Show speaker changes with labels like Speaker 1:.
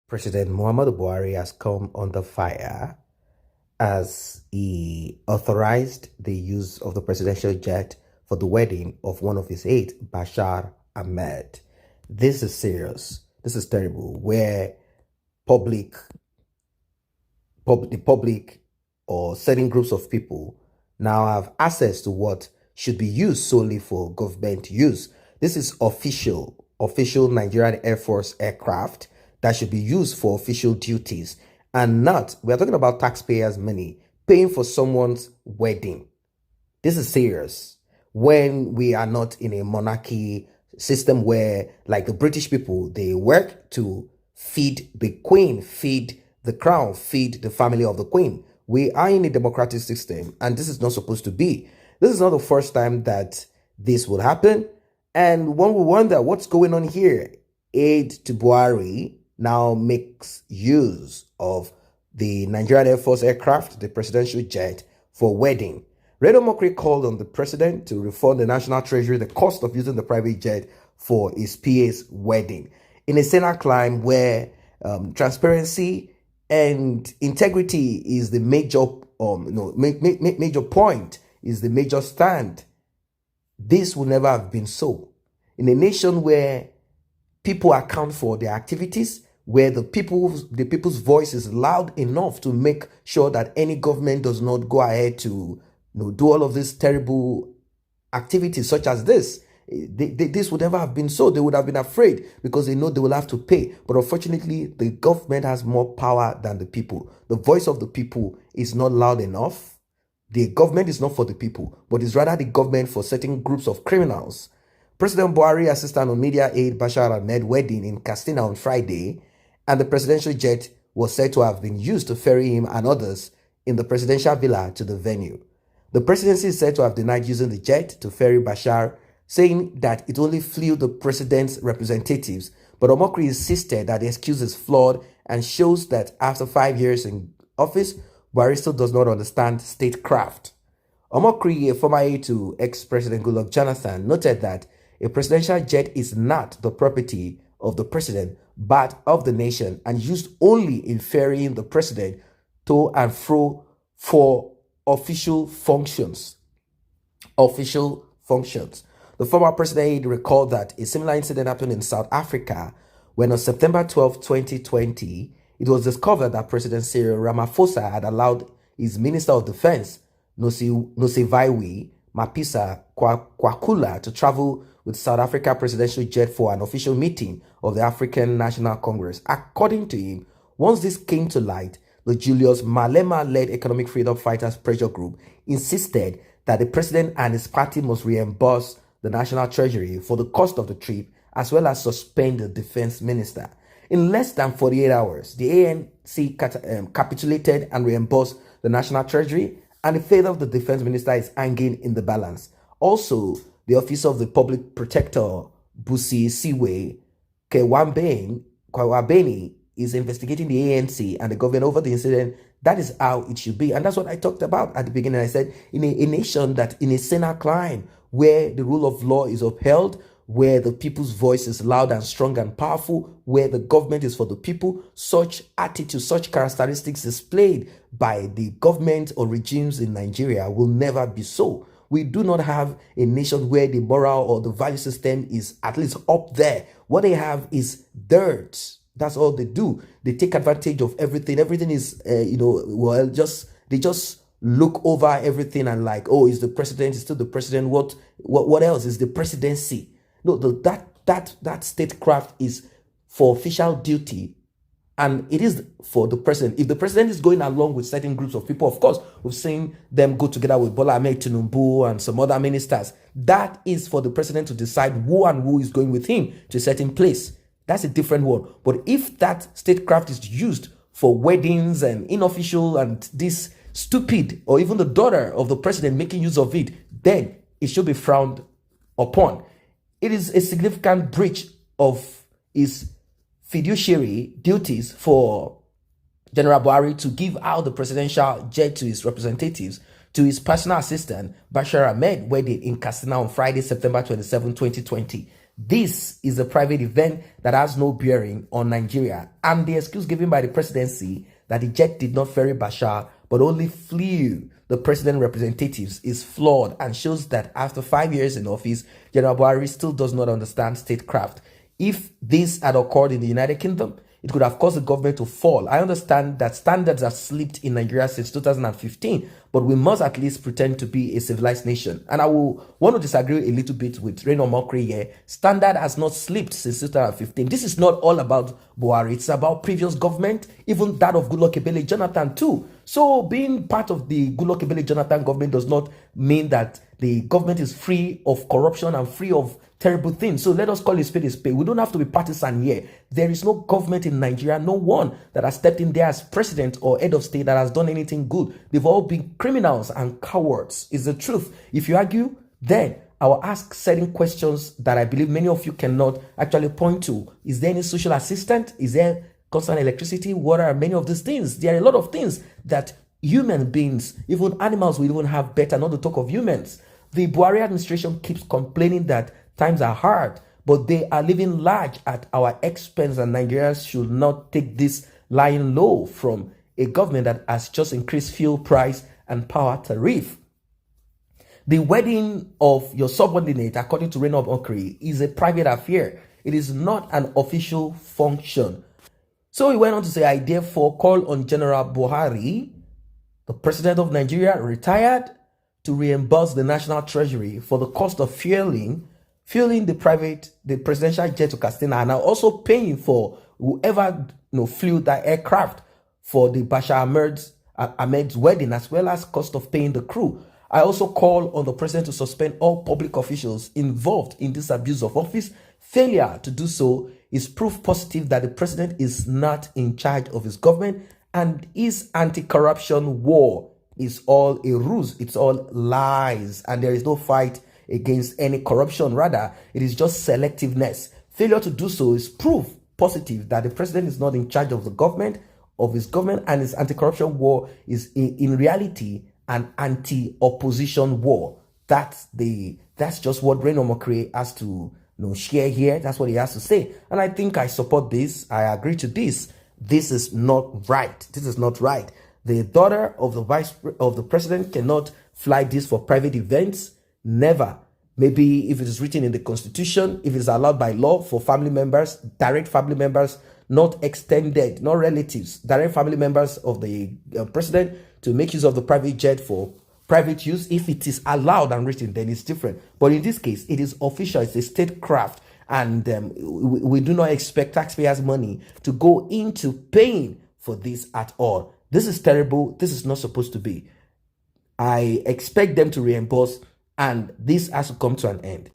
Speaker 1: President Muhammadu Buhari has come under fire as he authorized the use of the presidential jet for the wedding of one of his aides, Bashar Ahmed. This is serious. This is terrible. Where public, the public or certain groups of people now have access to what should be used solely for government use. This is official Nigerian Air Force aircraft that should be used for official duties and not, we are talking about taxpayers' money, paying for someone's wedding. This is serious when we are not in a monarchy system where, like the British people, they work to feed the queen, feed the crown, feed the family of the queen. We are in a democratic system, and this is not supposed to be. This is not the first time that this will happen. And one will wonder what's going on here. Aide to Buhari now makes use of the Nigerian Air Force aircraft, the presidential jet, for wedding. Redo Mokri called on the president to refund the national treasury the cost of using the private jet for his PA's wedding. In a Senate climb where transparency and integrity is the major, major point, is the major stand. This will never have been so. In a nation where people account for their activities, where the people's voice is loud enough to make sure that any government does not go ahead to do all of these terrible activities such as this. This would never have been so. They would have been afraid because they know they will have to pay. But unfortunately, the government has more power than the people. The voice of the people is not loud enough. The government is not for the people, but is rather the government for certain groups of criminals. President Buhari assisted on media aide Bashar Ahmed wedding in Katsina on Friday, and the presidential jet was said to have been used to ferry him and others in the presidential villa to the venue. The presidency is said to have denied using the jet to ferry Bashar, saying that it only flew the president's representatives, but Omokri insisted that the excuse is flawed and shows that after 5 years in office, Buhari still does not understand statecraft. Omokri, a former aide to ex-President Goodluck Jonathan, noted that a presidential jet is not the property of the president, but of the nation, and used only in ferrying the president to and fro for official functions. Official functions. The former president recalled that a similar incident happened in South Africa when on September 12, 2020, it was discovered that President Cyril Ramaphosa had allowed his Minister of Defense, Nosiviwe Mapisa Kwakula, to travel with South Africa presidential jet for an official meeting of the African National Congress. According to him, once this came to light, the Julius Malema-led Economic Freedom Fighters Pressure Group insisted that the president and his party must reimburse the National Treasury for the cost of the trip, as well as suspend the defense minister. In less than 48 hours, the ANC capitulated and reimbursed the National Treasury, and the fate of the defense minister is hanging in the balance. Also, the Office of the Public Protector, Busi Siwe Kwabeni, is investigating the ANC and the government over the incident. That is how it should be. And that's what I talked about at the beginning. I said, in a nation that, in a Senate climb, where the rule of law is upheld, where the people's voice is loud and strong and powerful, where the government is for the people, such attitudes, such characteristics displayed by the government or regimes in Nigeria will never be so. We do not have a nation where the moral or the value system is at least up there. What they have is dirt. That's all they do. They take advantage of everything. Everything is, they just look over everything and like, oh, is the president, is still the president. What else is the presidency? No, that statecraft is for official duty, and it is for the president. If the president is going along with certain groups of people, of course, we've seen them go together with Bola Ahmed Tinubu and some other ministers. That is for the president to decide who and who is going with him to a certain place. That's a different one. But if that statecraft is used for weddings and unofficial and this stupid, or even the daughter of the president making use of it, then it should be frowned upon. It is a significant breach of his fiduciary duties for General Buhari to give out the presidential jet to his representatives, to his personal assistant, Bashar Ahmed, wedding in Katsina on Friday, September 27, 2020. This is a private event that has no bearing on Nigeria. And the excuse given by the presidency that the jet did not ferry Bashar but only flew the president representatives is flawed and shows that after 5 years in office, General Buhari still does not understand statecraft. If this had occurred in the United Kingdom, it could have caused the government to fall. I understand that standards have slipped in Nigeria since 2015, but we must at least pretend to be a civilized nation. And I will want to disagree a little bit with Reno Mokri here. Standard has not slipped since 2015. This is not all about Buhari. It's about previous government, even that of Goodluck Ebele Jonathan too. So being part of the Goodluck Ebele Jonathan government does not mean that the government is free of corruption and free of terrible things. So let us call a spade a spade. We don't have to be partisan here. There is no government in Nigeria, no one that has stepped in there as president or head of state that has done anything good. They've all been criminals and cowards, is the truth. If you argue, then I will ask certain questions that I believe many of you cannot actually point to. Is there any social assistance? Is there constant electricity, water, and many of these things? There are a lot of things that human beings, even animals will even have better, not to talk of humans. The Buhari administration keeps complaining that times are hard, but they are living large at our expense, and Nigerians should not take this lying low from a government that has just increased fuel price and power tariff. The wedding of your subordinate, according to Reno Mokri, is a private affair. It is not an official function. So he went on to say, I therefore call on General Buhari, the president of Nigeria, retired, to reimburse the national treasury for the cost of fueling the presidential jet to Katsina, and are also paying for whoever flew that aircraft for the Bashar Ahmed's wedding, as well as cost of paying the crew. I also call on the president to suspend all public officials involved in this abuse of office. Failure to do so is proof positive that the president is not in charge of his government, and his anti-corruption war is all a ruse. It's all lies, and there is no fight against any corruption. Rather, it is just selectiveness. Failure to do so is proof positive that the president is not in charge of the government, of his government, and his anti-corruption war is in reality an anti-opposition war. That's just what Reno Mokri has to share here. That's what he has to say, and I think I support this. I agree to this. This is not right. This is not right. The daughter of the president cannot fly this for private events. Never. Maybe if it is written in the constitution, if it is allowed by law for family members, direct family members, not extended, not relatives, direct family members of the president to make use of the private jet for private use. If it is allowed and written, then it's different. But in this case, it is official. It's a statecraft. And we do not expect taxpayers' money to go into paying for this at all. This is terrible. This is not supposed to be. I expect them to reimburse, and this has to come to an end.